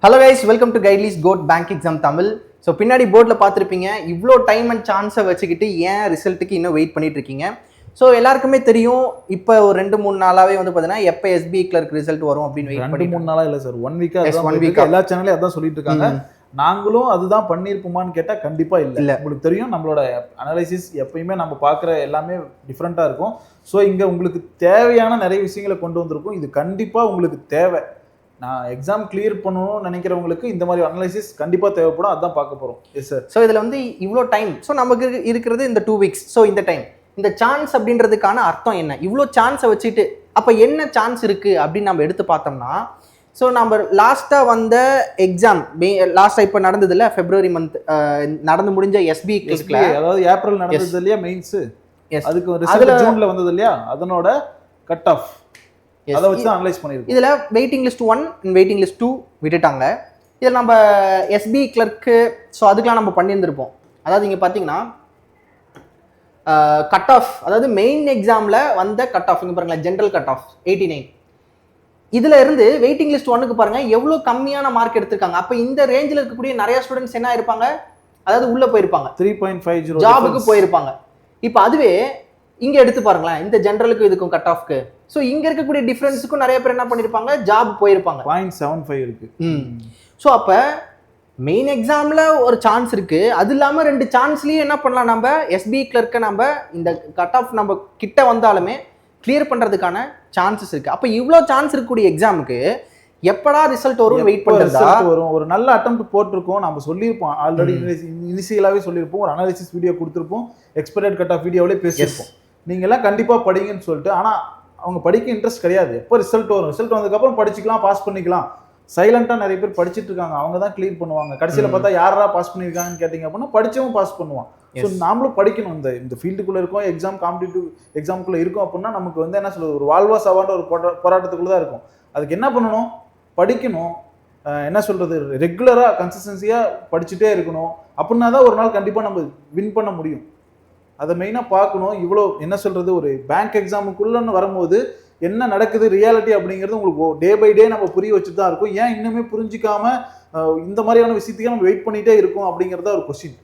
Hello guys, welcome to Guidely's code bank exam Tamil. So பின்னாடி போர்டில் பார்த்துருப்பீங்க, இவ்வளோ டைம் அண்ட் சான்ஸை வச்சுக்கிட்டு ஏன் ரிசல்ட்டுக்கு இன்னும் வெயிட் பண்ணிட்டு இருக்கீங்க. ஸோ எல்லாருக்குமே தெரியும், இப்போ ஒரு 2-3 நாளாவே வந்து பார்த்தீங்கன்னா எப்போ எஸ்பிஐ கிளர்க் ரிசல்ட் வரும் அப்படின்னு வெயிட் பண்ணி 2-3 நாளா இல்லை சார், 1 வீக்கா எல்லா சேனலையும் அதான் சொல்லிட்டு இருக்காங்க. நாங்களும் அதுதான் பண்ணியிருப்போமான்னு கேட்டால் கண்டிப்பாக இல்லை. உங்களுக்கு தெரியும், நம்மளோட அனலைசிஸ் எப்பயுமே நம்ம பார்க்குற எல்லாமே டிஃப்ரெண்ட்டாக இருக்கும். ஸோ இங்கே உங்களுக்கு தேவையான நிறைய விஷயங்களை கொண்டு வந்திருக்கும். இது கண்டிப்பாக உங்களுக்கு தேவை. நான் எக்ஸாம் கிளியர் பண்ணணும்னு நினைக்கிறவங்களுக்கு இந்த மாதிரி அனலைசிஸ் கண்டிப்பாக தேவைப்படும். அதான் பார்க்க போகிறோம். Yes sir. ஸோ இதில் வந்து இவ்வளோ டைம், ஸோ நமக்கு இருக்கிறது இந்த 2 வீக்ஸ். ஸோ இந்த டைம், இந்த சான்ஸ் அப்படின்றதுக்கான அர்த்தம் என்ன, இவ்வளோ சான்ஸை வச்சுட்டு அப்போ என்ன சான்ஸ் இருக்குது அப்படின்னு நம்ம எடுத்து பார்த்தோம்னா, ஸோ நம்ம லாஸ்ட்டாக வந்த எக்ஸாம் லாஸ்ட்டாக இப்போ நடந்தது இல்லை, February மந்த் நடந்து முடிஞ்ச எஸ்பிஐ, அதாவது ஏப்ரல் நடந்தது இல்லையா மெயின்ஸு, அதுக்கு ரிசல்ட் ஜூனில் வந்தது இல்லையா, அதனோட கட் ஆஃப் அதை வச்சு அனலைஸ் பண்ணியிருக்கோம். இதில் waiting list 1 and waiting list 2 விட்டுட்டாங்க. இதில் நம்ம எஸ்பிஐ கிளர்க்கு, ஸோ அதுக்கெலாம் நம்ம பண்ணியிருந்திருப்போம். அதாவது இங்கே பார்த்தீங்கன்னா கட் ஆஃப், அதாவது மெயின் எக்ஸாமில் வந்த கட் ஆஃப் இங்கே பாருங்களேன், ஜென்ரல் கட் ஆஃப் 89. இதில் இருந்து வெயிட்டிங் லிஸ்ட் 1க்கு பாருங்கள் எவ்வளோ கம்மியான மார்க் எடுத்திருக்காங்க. அப்போ இந்த ரேஞ்சில் இருக்கக்கூடிய நிறைய ஸ்டூடெண்ட்ஸ் என்ன இருப்பாங்க, அதாவது உள்ளே போயிருப்பாங்க, 3.50 ஜாபுக்கு போயிருப்பாங்க. இப்போ அதுவே இங்கே எடுத்து பாருங்களேன், இந்த ஜென்ரலுக்கு இதுக்கும் கட் ஆஃப்க்கு, ஸோ இங்கே இருக்கக்கூடிய டிஃப்ரென்ஸுக்கும் நிறைய பேர் என்ன பண்ணியிருப்பாங்க, ஜாப் போயிருப்பாங்க. 0.75 இருக்கு. ஸோ அப்போ மெயின் எக்ஸாமில் ஒரு சான்ஸ் இருக்குது, அது இல்லாமல் 2 சான்ஸ்லேயும் என்ன பண்ணலாம், நம்ம எஸ்பிஐ கிளர்க்கை நம்ம இந்த கட் ஆஃப் நம்ம கிட்ட வந்தாலுமே கிளியர் பண்ணுறதுக்கான சான்சஸ் இருக்குது. அப்போ இவ்வளோ சான்ஸ் இருக்கக்கூடிய எக்ஸாமுக்கு எப்படா ரிசல்ட் வரும் வெயிட் பண்ணுறதா வரும். ஒரு நல்ல அட்டெம்ப்ட் போட்டிருக்கோம், நம்ம சொல்லியிருப்போம் ஆல்ரெடி, இனிஷியலாகவே சொல்லியிருப்போம், ஒரு அனாலிசிஸ் வீடியோ கொடுத்துருப்போம், எக்ஸ்பெக்டட் கட் ஆஃப் வீடியோவிலே பேசியிருப்போம். நீங்கள்லாம் கண்டிப்பாக படிங்கன்னு சொல்லிட்டு. ஆனால் அவங்க படிக்க இன்ட்ரெஸ்ட் கிடையாது. எப்போ ரிசல்ட் வரும், ரிசல்ட் வந்ததுக்கப்புறம் படிச்சுக்கலாம், பாஸ் பண்ணிக்கலாம். சைலண்டாக நிறைய பேர் படிச்சுட்டு இருக்காங்க, அவங்க தான் கிளியர் பண்ணுவாங்க. கடைசியில் பார்த்தா யாரா பாஸ் பண்ணியிருக்காங்கன்னு கேட்டிங்க அப்படின்னா படித்தவங்க பாஸ் பண்ணுவான். ஸோ நாமளும் படிக்கணும். இந்த ஃபீல்டுக்குள்ளே இருக்கோம், எக்ஸாம் காம்படிட்டிவ் எக்ஸாமுக்குள்ளே இருக்கும் அப்படின்னா நமக்கு வந்து என்ன சொல்கிறது, ஒரு வாழ்வா சவான்ற ஒரு போராட்டத்துக்குள்ளே தான் இருக்கும். அதுக்கு என்ன பண்ணணும், படிக்கணும். என்ன சொல்கிறது, ரெகுலராக கன்சிஸ்டன்சியாக படிச்சுட்டே இருக்கணும். அப்படின்னா தான் ஒரு நாள் கண்டிப்பாக நம்ம வின் பண்ண முடியும். அதை மெயினாக பார்க்கணும். இவ்வளோ என்ன சொல்கிறது, ஒரு பேங்க் எக்ஸாமுக்குள்ளன்னு வரும்போது என்ன நடக்குது ரியாலிட்டி அப்படிங்கிறது உங்களுக்கு டே பை டே நம்ம புரிய வச்சுட்டு தான் இருக்கும். ஏன் இன்னுமே புரிஞ்சிக்காம இந்த மாதிரியான விஷயத்துக்கு நம்ம வெயிட் பண்ணிகிட்டே இருக்கும் அப்படிங்கிறத ஒரு கொஸ்டின்.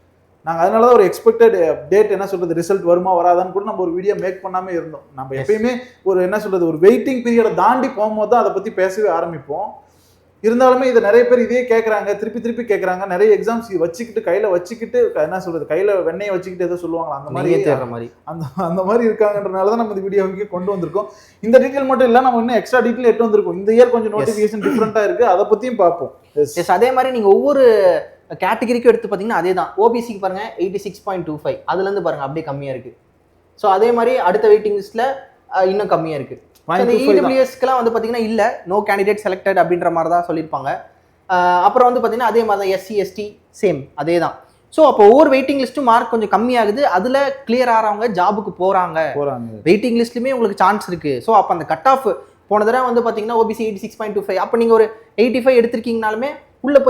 நாங்கள் அதனால தான் ஒரு எக்ஸ்பெக்டட் டேட், என்ன சொல்கிறது, ரிசல்ட் வருமா வராதான்னு கூட நம்ம ஒரு வீடியோ மேக் பண்ணாமல் இருந்தோம். நம்ம எப்பயுமே ஒரு என்ன சொல்கிறது, ஒரு வெயிட்டிங் பீரியடை தாண்டி போகும்போது தான் அதை பற்றி பேசவே ஆரம்பிப்போம். இருந்தாலுமே இதை நிறைய பேர் இதே கேட்குறாங்க, திருப்பி கேட்குறாங்க. நிறைய எக்ஸாம்ஸ் வச்சுக்கிட்டு கையில் வச்சுக்கிட்டு என்ன சொல்கிறது, கையில் வெண்ணெயை வச்சுக்கிட்டு எதோ சொல்லுவாங்களா, அந்த மாதிரி அந்த மாதிரி இருக்காங்கன்றனால தான் நம்ம இந்த வீடியோவுக்கு கொண்டு வந்திருக்கோம். இந்த டீட்டெயில் மட்டும் இல்லை, நம்ம இன்னும் எக்ஸ்ட்ரா டீட்டெயில் எடுத்து வந்திருக்கோம். இந்த இயர் கொஞ்சம் நோட்டிஃபிகேஷன் டிஃப்ரெண்ட்டாக இருக்குது, அதை பற்றியும் பார்ப்போம். அதே மாதிரி நீங்கள் ஒவ்வொரு கேட்டகரிக்கும் எடுத்து பார்த்தீங்கன்னா அதே தான். ஓபிசிக்கு பாருங்கள் 86.25, அதுலேருந்து பாருங்கள் அப்படியே கம்மியாக இருக்குது. ஸோ அதே மாதிரி அடுத்த வெயிட்டிங் லிஸ்ட்டில் இன்னும் கம்மியாக இருக்குது. இடபிள்யூஎஸ்க்குலாம் வந்து பார்த்தீங்கன்னா இல்லை, நோ கேண்டிடேட் செலக்டட் அப்படின்ற மாதிரி தான் சொல்லியிருப்பாங்க. அப்புறம் வந்து பார்த்தீங்கன்னா அதே மாதிரி தான் எஸ்சி எஸ்டி சேம் அதே தான். ஸோ அப்போ ஒவ்வொரு வெயிட்டிங் லிஸ்ட்டும் மார்க் கொஞ்சம் கம்மியாகுது, அதில் கிளியர் ஆகிறவங்க ஜாபுக்கு போகிறாங்க. வெயிட்டிங் லிஸ்ட்லையுமே உங்களுக்கு சான்ஸ் இருக்குது. ஸோ அப்போ அந்த கட் ஆஃப் போன தடவை வந்து பார்த்தீங்கன்னா ஓபிசி 86.25, அப்போ நீங்கள் ஒரு 85 எடுத்திருக்கீங்கனாலுமே உள்ளே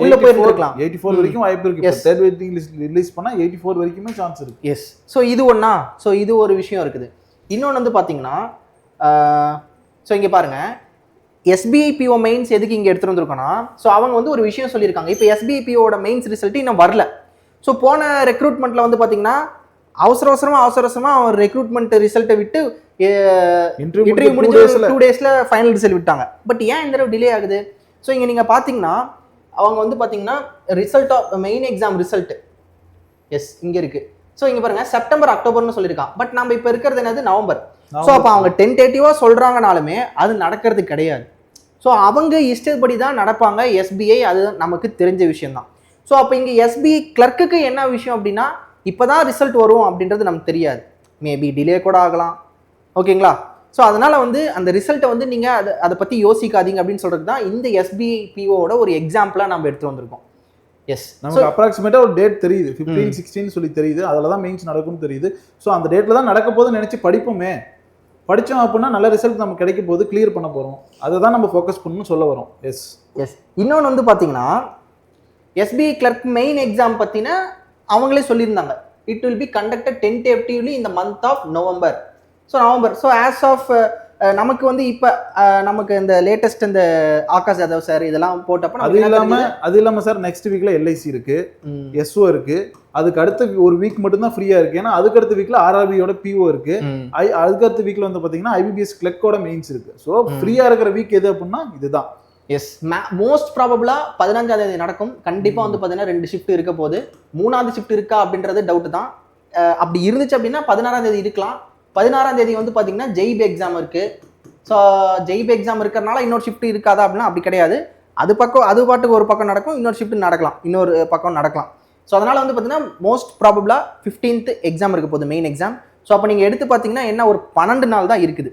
உள்ள போயிருக்கலாம். 84 வரைக்கும் வாய்ப்பு இருக்கு. தேர்ட் வெயிட்டிங் லிஸ்ட் ரிலீஸ் பண்ணா 84 வரைக்குமே சான்ஸ் இருக்கு. எஸ். ஸோ இது ஒண்ணா, ஸோ இது ஒரு விஷயம் இருக்குது. இன்னொன்று வந்து பார்த்தீங்கன்னா, ஸோ இங்கே பாருங்கள், எஸ்பிஐ பிஓ மெயின்ஸ் எதுக்கு இங்கே எடுத்துகிட்டு வந்திருக்கோன்னா, ஸோ அவங்க வந்து ஒரு விஷயம் சொல்லியிருக்காங்க. இப்போ எஸ்பிஐ பிஓட மெயின்ஸ் ரிசல்ட் இன்னும் வரல. ஸோ போன ரெக்ரூட்மெண்ட்டில் வந்து பார்த்தீங்கன்னா அவசரமாக அவன் ரெக்ரூட்மெண்ட் ரிசல்ட்டை விட்டு இன்டர்வியூ முடிஞ்ச 2 டேஸில் ஃபைனல் ரிசல்ட் விட்டாங்க. பட் ஏன் இந்த தடவை டிலே ஆகுது? ஸோ இங்கே நீங்கள் பார்த்தீங்கன்னா அவங்க வந்து பார்த்தீங்கன்னா result of main exam result இங்கே இருக்குது. ஸோ இங்கே பாருங்கள், செப்டம்பர் அக்டோபர்னு சொல்லியிருக்கான். பட் நம்ம இப்போ இருக்கிறது என்னது, நவம்பர். ஸோ அப்போ அவங்க டென்டேட்டிவாக சொல்கிறாங்கனாலுமே அது நடக்கிறது கிடையாது. ஸோ அவங்க இஷ்டப்படி தான் நடப்பாங்க எஸ்பிஐ, அது நமக்கு தெரிஞ்ச விஷயம்தான். ஸோ அப்போ இங்கே எஸ்பிஐ கிளர்க்குக்கு என்ன விஷயம் அப்படின்னா, இப்போ தான் ரிசல்ட் வரும் அப்படின்றது நமக்கு தெரியாது. மேபி டிலே கூட ஆகலாம். ஓகேங்களா? ஸோ அதனால் வந்து அந்த ரிசல்ட்டை வந்து நீங்கள் அதை பற்றி யோசிக்காதீங்க அப்படின்னு சொல்கிறது தான் இந்த எஸ்பிஐ பிஓட ஒரு எக்ஸாம்பிளாக நம்ம எடுத்துகிட்டு வந்திருக்கோம். எஸ், நமக்கு அப்ராக்சிமேட்டாக ஒரு டேட் தெரியுது, 15, 16 சொல்லி தெரியுது. அதில் தான் மெயின்ஸ் நடக்கும்னு தெரியுது. ஸோ அந்த டேட்டில் தான் நடக்க போதுன்னு நினச்சி படிப்போமே. படித்தோம் அப்படின்னா நல்ல ரிசல்ட் நமக்கு கிடைக்க போது, கிளியர் பண்ண போகிறோம். அதை தான் நம்ம ஃபோக்கஸ் பண்ணணும்னு சொல்ல வரோம். எஸ். இன்னொன்று வந்து பார்த்தீங்கன்னா, எஸ்பிஐ கிளர்க் மெயின் எக்ஸாம் பற்றின அவங்களே சொல்லியிருந்தாங்க. It will be conducted tentatively in the month of November. So as of நமக்கு வந்து இப்போ நமக்கு இந்த லேட்டஸ்ட் இந்த ஆகாஷ் யாதவ் சார் இதெல்லாம் போட்டப்ப அது இல்லாம சார் நெக்ஸ்ட் வீக்ல எல்ஐசி இருக்கு, எஸ்ஓ இருக்கு, அதுக்கு அடுத்த ஒரு வீக் மட்டும் தான் ஃப்ரீயா இருக்கு. ஏன்னா அதுக்கு அடுத்த வீக்ல ஆர்ஆர்பியோட பிஓ இருக்கு, அதுக்கு அடுத்த வீக்ல வந்து பாத்தீங்கன்னா ஐபிபிஎஸ் கிளர்க்கோட மெயின்ஸ் இருக்கு. ஸோ ஃப்ரீயா இருக்கிற வீக் எது அப்படின்னா இதுதான். எஸ், மோஸ்ட் ப்ராபபிளா 15ஆம் தேதி நடக்கும். கண்டிப்பா வந்து பாத்தீங்கன்னா 2 ஷிஃப்ட் இருக்க போது. 3வது ஷிஃப்ட் இருக்கா அப்படின்றது டவுட் தான். அப்படி இருந்துச்சு அப்படின்னா 16ஆம் தேதி இருக்கலாம். 16ஆம் தேதி வந்து பாத்தீங்கன்னா ஜெய்பி எக்ஸாம் இருக்கு. ஸோ ஜெய்பி எக்ஸாம் இருக்கிறனால இன்னொரு ஷிஃப்ட் இருக்காதா அப்படின்னா அப்படி கிடையாது. அது பாட்டுக்கு ஒரு பக்கம் நடக்கும், இன்னொரு ஷிஃப்ட் நடக்கலாம், இன்னொரு பக்கம் நடக்கலாம். ஸோ அதனால வந்து பார்த்தீங்கன்னா மோஸ்ட் ப்ராபபிளா 15th எக்ஸாம் இருக்க போகுது, மெயின் எக்ஸாம். ஸோ அப்போ நீங்கள் எடுத்து பார்த்தீங்கன்னா என்ன ஒரு 12 நாள் தான் இருக்குது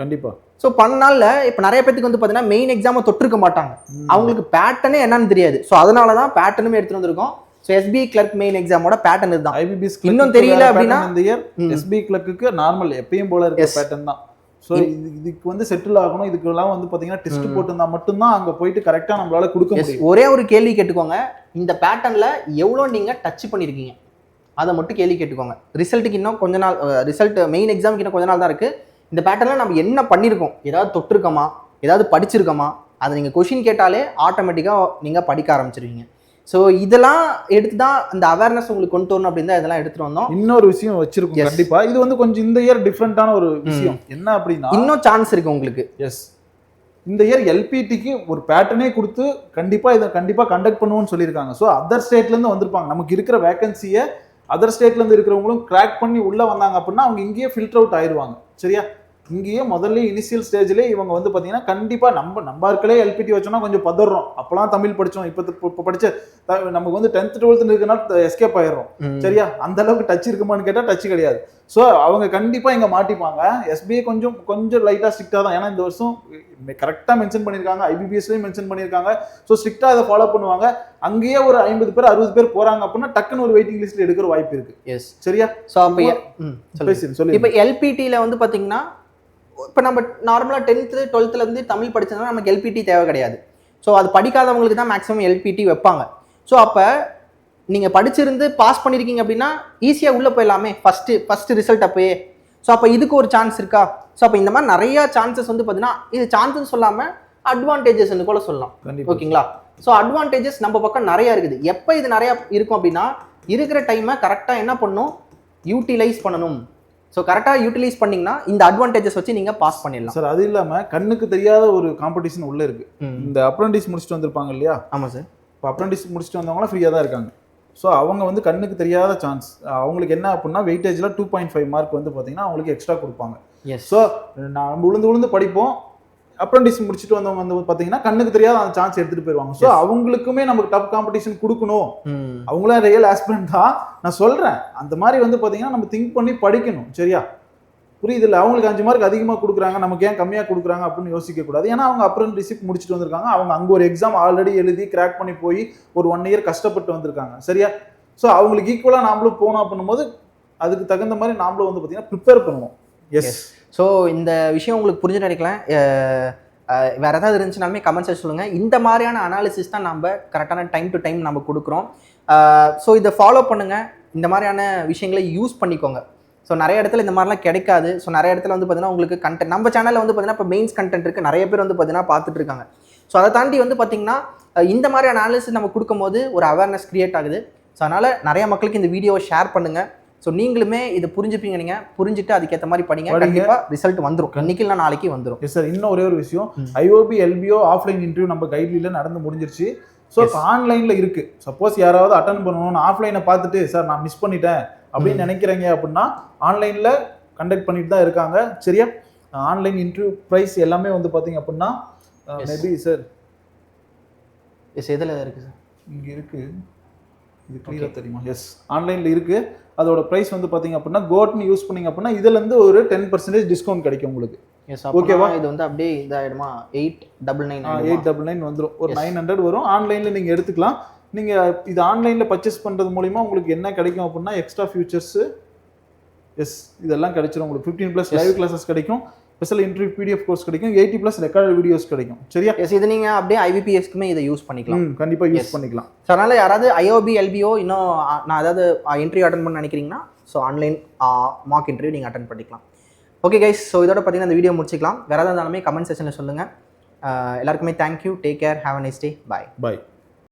கண்டிப்பா. ஸோ 12 நாளில் இப்போ நிறைய பேருக்கு வந்து பார்த்தீங்கன்னா மெயின் எக்ஸாமை தொட்டிருக்க மாட்டாங்க, அவங்களுக்கு பேட்டர்னே என்னன்னு தெரியாது. ஸோ அதனால தான் பேட்டர்னுமே எடுத்துட்டு வந்திருக்கோம். ஸோ எஸ்பிஐ கிளர்க் மெயின் எக்ஸாமோட பேட்டர்ன் இதுதான். ஐபிபிஎஸ் இன்னும் தெரியல அப்படின்னா இந்த இயர் எஸ்பிஐ கிளர்க்குக்கு நார்மல் எப்பயும் போல இருக்க பேட்டர்ன் தான். ஸோ இதுக்கு வந்து செட்டில் ஆகணும், இதுக்கெல்லாம் வந்து பார்த்தீங்கன்னா டெஸ்ட் போட்டுருந்தா மட்டும்தான் அங்கே போயிட்டு கரெக்டாக நம்மளால கொடுக்க முடியும். ஒரே ஒரு கேள்வி கேட்டுக்கோங்க, இந்த பேட்டர்னில் எவ்வளோ நீங்கள் டச் பண்ணியிருக்கீங்க அதை மட்டும் கேள்வி கேட்டுக்கோங்க. ரிசல்ட்டுக்கு இன்னும் கொஞ்ச நாள், ரிசல்ட் மெயின் எக்ஸாமுக்கு இன்னும் கொஞ்ச நாள் தான் இருக்குது. இந்த பேட்டர்னில் நம்ம என்ன பண்ணியிருக்கோம், ஏதாவது தொட்டிருக்கோமா, ஏதாவது படிச்சிருக்கோமா, அதை நீங்கள் கொஷின் கேட்டாலே ஆட்டோமேட்டிக்காக நீங்கள் படிக்க ஆரம்பிச்சிருவீங்க. ஸோ இதெல்லாம் எடுத்து தான் அந்த அவேர்னஸ் உங்களுக்கு கொண்டு வரணும் அப்படின்னு தான் இதெல்லாம் எடுத்துட்டு வந்தோம். இன்னொரு விஷயம் வச்சிருக்கோம் கண்டிப்பா, இது வந்து கொஞ்சம் இந்த இயர் டிஃப்ரெண்டான ஒரு விஷயம் என்ன அப்படின்னா இன்னும் சான்ஸ் இருக்கு உங்களுக்கு. எஸ், இந்த இயர் எல்பிடிக்கு ஒரு பேட்டர்னே கொடுத்து இதை கண்டிப்பா கண்டக்ட் பண்ணுவோம்னு சொல்லியிருக்காங்க. ஸோ அதர் ஸ்டேட்ல இருந்து வந்திருப்பாங்க, நமக்கு இருக்கிற வேகன்சியை அதர் ஸ்டேட்ல இருந்து இருக்கிறவங்களும் கிராக் பண்ணி உள்ள வந்தாங்க அப்படின்னா அவங்க இங்கேயே ஃபில்டர் அவுட் ஆயிடுவாங்க. சரியா, இங்கேயே முதல்ல இனிஷியல் ஸ்டேஜ்லேயே இவங்க வந்து பார்த்தீங்கன்னா கண்டிப்பாக நம்ம ஆட்களே எல்பிடி வச்சோம்னா கொஞ்சம் பதறோம். அப்போலாம் தமிழ் படித்தோம், இப்போ படித்த நமக்கு வந்து 10th 12th இருக்கிறனால எஸ்கேப் ஆயிடுறோம். சரியா, அந்த அளவுக்கு டச் இருக்குமான்னு கேட்டால் டச் கிடையாது. ஸோ அவங்க கண்டிப்பாக இங்கே மாட்டிப்பாங்க. எஸ்பிஐ கொஞ்சம் லைட்டாக ஸ்ட்ரிக்டாக தான், ஏன்னா இந்த வருஷம் கரெக்டாக மென்ஷன் பண்ணியிருக்காங்க, ஐபிபிஎஸ்லேயும் மென்ஷன் பண்ணியிருக்காங்க. ஸோ ஸ்ட்ரிக்டாக அதை ஃபாலோ பண்ணுவாங்க. அங்கேயே ஒரு 50 பேர் 60 பேர் போகிறாங்க அப்படின்னா டக்குன்னு ஒரு வெயிட்டிங் லிஸ்ட்டில் எடுக்கிற வாய்ப்பு இருக்குது. எஸ், சரியா. ஸோ அப்போ சொல்லி இப்போ எல்பிடியில் வந்து பார்த்தீங்கன்னா இப்போ நம்ம நார்மலாக 10th 12thலேருந்து தமிழ் படிச்சதுனா நமக்கு எல்பிடி தேவை கிடையாது. ஸோ அது படிக்காதவங்களுக்கு தான் மேக்ஸிமம் எல்பிடி வைப்பாங்க. ஸோ அப்போ நீங்கள் படிச்சிருந்து பாஸ் பண்ணியிருக்கீங்க அப்படின்னா ஈஸியாக உள்ளே போயிடலாமே ஃபஸ்ட்டு ரிசல்ட் அப்போயே. ஸோ அப்போ இதுக்கு ஒரு சான்ஸ் இருக்கா? ஸோ அப்போ இந்த மாதிரி நிறையா சான்சஸ் வந்து பார்த்தீங்கன்னா இது சான்சஸ் சொல்லாமல் அட்வான்டேஜஸ்ன்னு கூட சொல்லலாம். ஓகேங்களா. ஸோ அட்வான்டேஜஸ் நம்ம பக்கம் நிறையா இருக்குது. எப்போ இது நிறையா இருக்கும் அப்படின்னா இருக்கிற டைமை கரெக்டாக என்ன பண்ணணும், யூட்டிலைஸ் பண்ணணும். ஸோ கரெக்டாக யூட்டிலைஸ் பண்ணிங்கன்னா இந்த அட்வான்டேஜஸ் வச்சு நீங்கள் பாஸ் பண்ணிடலாம் சார். அது இல்லாமல் கண்ணுக்கு தெரியாத ஒரு காம்படிஷன் உள்ளே இருக்குது. இந்த அப்ரண்டிஸ் முடிச்சுட்டு வந்திருப்பாங்க இல்லையா? ஆமாம் சார். இப்போ அப்ரண்டிஸ் முடிச்சுட்டு வந்தவங்களாம் ஃப்ரீயாக தான் இருக்காங்க. ஸோ அவங்க வந்து கண்ணுக்கு தெரியாத சான்ஸ், அவங்களுக்கு என்ன அப்படின்னா வெயிட்டேஜில் 2.5 மார்க் வந்து பார்த்தீங்கன்னா அவங்களுக்கு எக்ஸ்ட்ரா கொடுப்பாங்க. ஸோ நம்ம உளுந்து படிப்போம், அப்ரண்டிஸ் முடிச்சுட்டு வந்தவங்க வந்து பார்த்தீங்கன்னா கண்ணுக்கு தெரியாத அந்த சான்ஸ் எடுத்துகிட்டு போயிடுவாங்க. ஸோ அவங்களுக்குமே நமக்கு டஃப் காம்படிஷன் கொடுக்கணும். அவங்களும் ரியல் ஆஸ்பிரண்ட் தான், நான் சொல்கிறேன். அந்த மாதிரி வந்து பார்த்தீங்கன்னா நம்ம திங்க் பண்ணி படிக்கணும். சரியா, புரியுது இல்லை? அவங்களுக்கு 5 மார்க் அதிகமாக கொடுக்குறாங்க, நமக்கு ஏன் கம்மியாக கொடுக்குறாங்க அப்படின்னு யோசிக்கக்கூடாது. ஏன்னா அவங்க அப்ரண்டிஸ்ஷிப் முடிச்சுட்டு வந்திருக்காங்க, அவங்க அங்கே ஒரு எக்ஸாம் ஆல்ரெடி எழுதி கிராக் பண்ணி போய் ஒரு 1 இயர் கஷ்டப்பட்டு வந்திருக்காங்க. சரியா, ஸோ அவங்களுக்கு ஈக்குவலாக நாமளும் போனோம் பண்ணும்போது அதுக்கு தகுந்த மாதிரி நாமளும் வந்து பார்த்தீங்கன்னா ப்ரிப்பேர் பண்ணுவோம். எஸ். ஸோ இந்த விஷயம் உங்களுக்கு புரிஞ்சு நினைக்கலாம். வேறு ஏதாவது இருந்துச்சுனாலுமே கமெண்ட்ஸை சொல்லுங்கள். இந்த மாதிரியான அனாலிசிஸ் தான் நம்ம கரெக்டான டைம் டு டைம் நம்ம கொடுக்குறோம். ஸோ இதை ஃபாலோ பண்ணுங்கள், இந்த மாதிரியான விஷயங்களை யூஸ் பண்ணிக்கோங்க. ஸோ நிறைய இடத்துல இந்த மாதிரிலாம் கிடைக்காது. ஸோ நிறைய இடத்துல வந்து பார்த்தீங்கன்னா உங்களுக்கு கண்டென்ட் நம்ம சேனலில் வந்து பார்த்தீங்கன்னா இப்போ மெயின்ஸ் கண்டென்ட் இருக்குது, நிறைய பேர் வந்து பார்த்தீங்கன்னா பார்த்துட்டு இருக்காங்க. ஸோ அதை தாண்டி வந்து பார்த்தீங்கன்னா இந்த மாதிரி அனாலிசிஸ் நம்ம கொடுக்கும்போது ஒரு அவேர்னஸ் க்ரியேட் ஆகுது. ஸோ அதனால் நிறைய மக்களுக்கு இந்த வீடியோவை ஷேர் பண்ணுங்கள். ஸோ நீங்களுமே இதை புரிஞ்சுப்பீங்க, நீங்கள் புரிஞ்சுட்டு அதுக்கேற்ற மாதிரி படிங்க. கண்டிப்பாக ரிசல்ட் வந்துடும், இன்னைக்கு இல்லை நாளைக்கு வந்துடும். Yes sir. இன்னும் ஒரே ஒரு விஷயம், ஐஓபி எல்பிஓ ஆஃப்லைன் இன்டர்வியூ நம்ம கைட்லைனில் நடந்து முடிஞ்சிருச்சு. ஸோ இப்போ ஆன்லைனில் இருக்குது. சப்போஸ் யாராவது அட்டன் பண்ணணும்னு ஆஃப்லைனை பார்த்துட்டு சார் நான் மிஸ் பண்ணிட்டேன் அப்படின்னு நினைக்கிறீங்க அப்படின்னா ஆன்லைனில் கண்டக்ட் பண்ணிட்டு தான் இருக்காங்க. சரியா, ஆன்லைன் இன்டர்வியூ ப்ரைஸ் எல்லாமே வந்து பார்த்தீங்க அப்படின்னா மேபி சார் எதில் இருக்குது சார்? இங்கே இருக்குது, இது கிளியராக தெரியுமா? எஸ், ஆன்லைனில் இருக்குது. அதோட ப்ரைஸ் வந்து பார்த்தீங்க அப்படின்னா கோட்னு யூஸ் பண்ணிங்க அப்படின்னா இதுலேருந்து ஒரு 10% டிஸ்கவுண்ட் கிடைக்கும் உங்களுக்கு. ஓகேவா? இது வந்து அப்படியே இதாகிடுமா? 899 வந்துடும், ஒரு 900 வரும். ஆன்லைனில் நீங்கள் எடுத்துக்கலாம். நீங்கள் இது ஆன்லைனில் பர்ச்சேஸ் பண்ணுறது மூலிமா உங்களுக்கு என்ன கிடைக்கும் அப்படின்னா எக்ஸ்ட்ரா ஃபியூச்சர்ஸு, எஸ், இதெல்லாம் கிடைச்சிடும் உங்களுக்கு. 15+ லைவ் கிளாஸஸ் கிடைக்கும், ஸ்பெஷல் இன்டர்வியூ பிடிஎஃப் கோர்ஸ் கிடைக்கும், 80+ ரெக்கார்ட் வீடியோஸ் கிடைக்கும். சரியா, எஸ். இது நீங்கள் அப்படியே ஐபிபிஎஸ்க்குமே இதை யூஸ் பண்ணிக்கலாம். கண்டிப்பாக யூஸ் பண்ணிக்கலாம். ஸோ அதனால் யாராவது ஐஓபி எல்பிஓ இன்னும் நான் ஏதாவது இன்டர்வியூ அட்டன் பண்ண நினைக்கிறீங்கன்னா ஸோ ஆன்லைன் மார்க் இன்டர்வியூ நீங்கள் அட்டன் பண்ணிக்கலாம். ஓகே கைஸ், ஸோ இதோட பார்த்தீங்கன்னா இந்த வீடியோ முடிச்சிக்கலாம். வேறு ஏதாவது இருந்தாலுமே கமெண்ட் செக்ஷனில் சொல்லுங்கள். எல்லாருக்குமே thank you, take care, have a nice day, bye. Bye.